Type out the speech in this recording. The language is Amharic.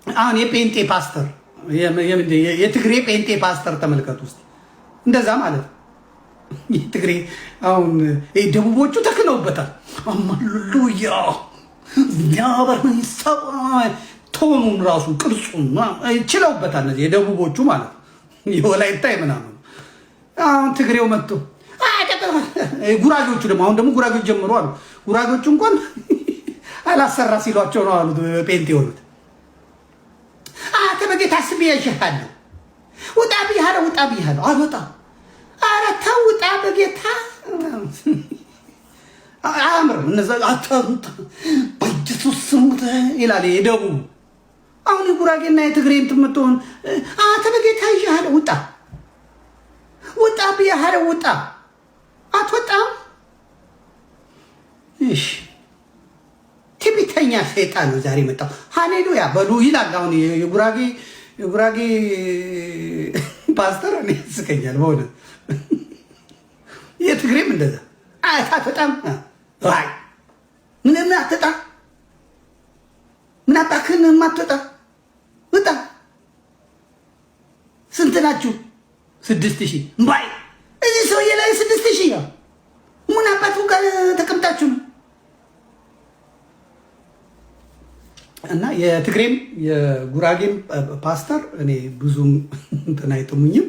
አሁን የጴንጤ ፓስተር የትግሬ ጴንጤ ፓስተር ተመልከቱ ውስጥ እንደዛ ማለት ነው። የትግሬ አሁን ደቡቦቹ ተክነውበታል። አማሉያ ያበርህን ሰው ቶኑን ራሱ ቅርጹን ችለውበታል። እነዚህ የደቡቦቹ ማለት ነው። የወላይታ ምናምን አሁን ትግሬው መጥቶ ጉራጌዎቹ ደግሞ አሁን ደግሞ ጉራጌዎች ጀምሮ አሉ። ጉራጌዎቹ እንኳን አላሰራ ሲሏቸው ነው አሉት ጴንጤ የሆኑት። በጌታ ስም ያሸሃለሁ ውጣ ብያለሁ፣ ውጣ ብያለሁ። አልወጣም። ኧረ ተው ውጣ በጌታ አያምርም። እነዛ አታውጣ በኢየሱስ ስም ይላል የደቡብ። አሁን የጉራጌና የትግሬ እንትን የምትሆን በጌታ ይሻለሁ ውጣ፣ ውጣ ብያለሁ፣ ውጣ። አትወጣም። እሺ ትዕቢተኛ ሰይጣን ነው ዛሬ መጣው። ሃሌሉያ በሉ ይላል። አሁን የጉራጌ ፓስተር እኔ ያስቀኛል በእውነት። የትግሬም እንደዛ አትወጣም። አይ ምንም አትወጣ፣ ምን አባክህን የማትወጣ ውጣ። ስንት ናችሁ? 6000 እምባይ እዚህ ሰውዬ ላይ 6000 ነው። ምን አባቱ ጋር ተቀምጣችሁ ነው? እና የትግሬም የጉራጌም ፓስተር እኔ ብዙም እንትን አይጥሙኝም።